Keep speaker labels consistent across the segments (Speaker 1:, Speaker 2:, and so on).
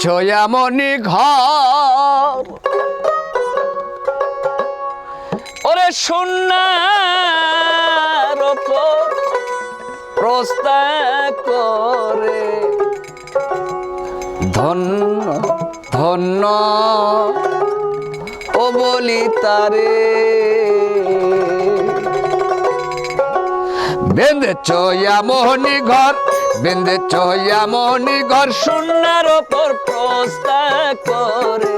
Speaker 1: এমনি ঘর ওরে সোনার উপর প্রস্তা করে ধন্য ধন্য ও বলি তারে বেঁধেছ এমনি ঘর বেঁধেছ এমনি ঘর সোনার উপর প্রস্তা করে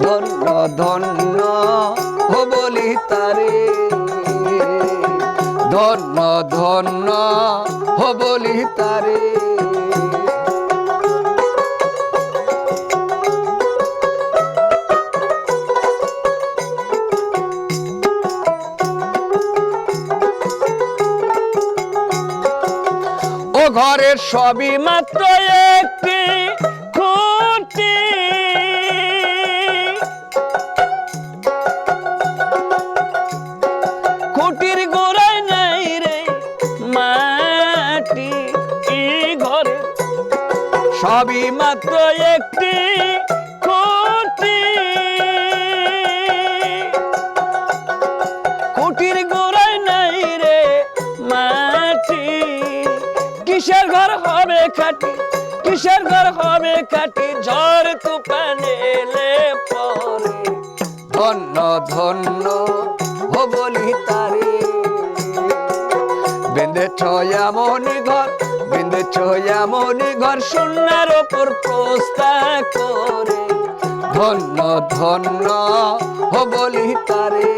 Speaker 1: ধন্য ধন্য ও বলি তারে ধন্য ধন্য ও বলি তারে ও ঘরের সবই মাত্র একটি খুঁটি খুঁটির গোড়ায় নাই রে মাটি ঘরে সবই মাত্র একটি খুঁটি খুঁটির গোড়ায় নাই রে মাটি কিসের ঘর হবে খাটি কিসের ঘর হবে খাটি ঝড় তুফান এলে পরে ধন্য ধন্য ও বলি তারে বেঁধেছ এমনি ঘর বেঁধেছ এমনি ঘর সোনার উপর প্রস্তা করে ধন্য ধন্য ও বলি তারে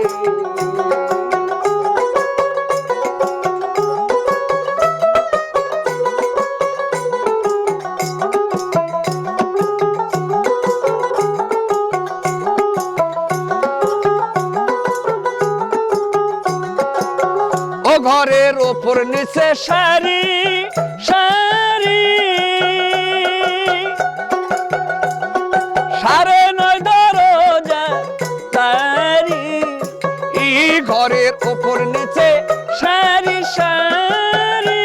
Speaker 1: ও ঘরের ওপর নিচে সারি সারি সাড়ে নয় দরজা তারি ই ঘরের ওপর নিচে সারি সারি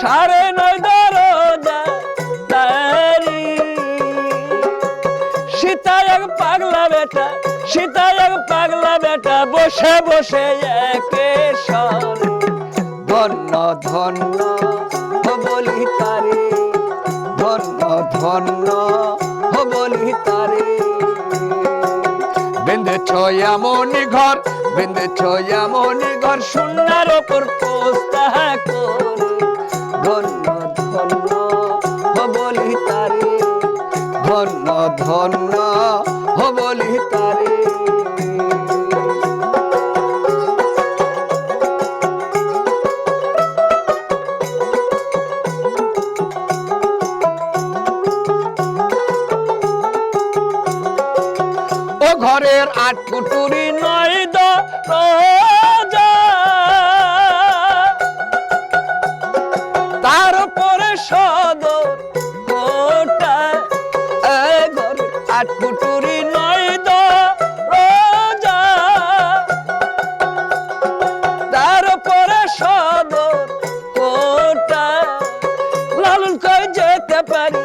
Speaker 1: সাড়ে নয় দরজা তারি সীতা এক পাগলা বেটা সীতা এক পাগলা বেটা বসে বসে একে সরে ধন্য ধন্য ও বলি তারে ধন্য ধন্য ও বলি তারে বেঁধেছ এমনি ঘর বেঁধেছ এমনি ঘর সোনার উপর প্রস্তা করে ধন্য ধন্য ও বলি তারে ধন্য ধন্য ও বলি তারে ও ঘরের আট কুটুরি নয় দরজা তারপরে সদর কোটা ঘরের আট কুটুরি নয় দরজা তারপরে সদর কোটা লালন কই যেতে পারি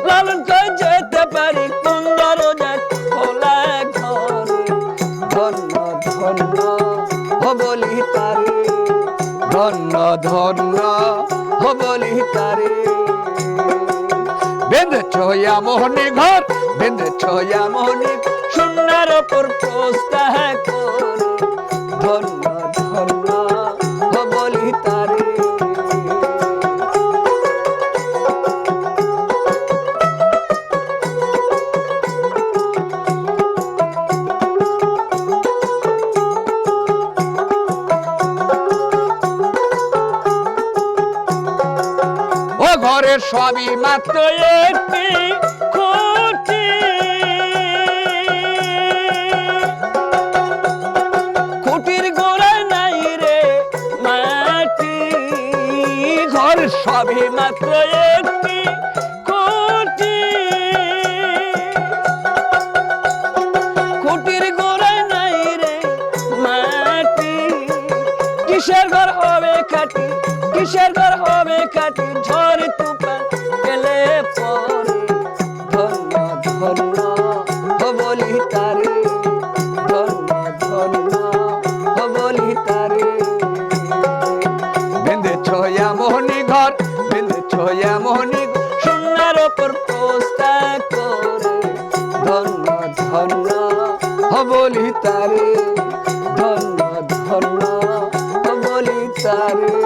Speaker 1: লালন কই যেতে পারি কোন দরজা খোলা ঘরে ধন্য ধন্য ও বলি তারে ধন্য ধন্য ও বলি তারে বেঁধেছ এমনি ঘর বেঁধেছ এমনি সোনার উপর প্রস্তা করে ধন্য ধন্য ও বলি তারে ও ঘরের সবই মাত্র একটি খুঁটি খুঁটির গোড়ায় নাই রে মাটি ঘর সবই মাত্র একটি খুঁটি খুঁটির গোড়ায় নাই রে মাটি কিসের ঘর হবে খাটি কিসের ঘর হবে কাটি ঝড় তুফান বলি তারে, ধন্য ধন্য বলি তারে।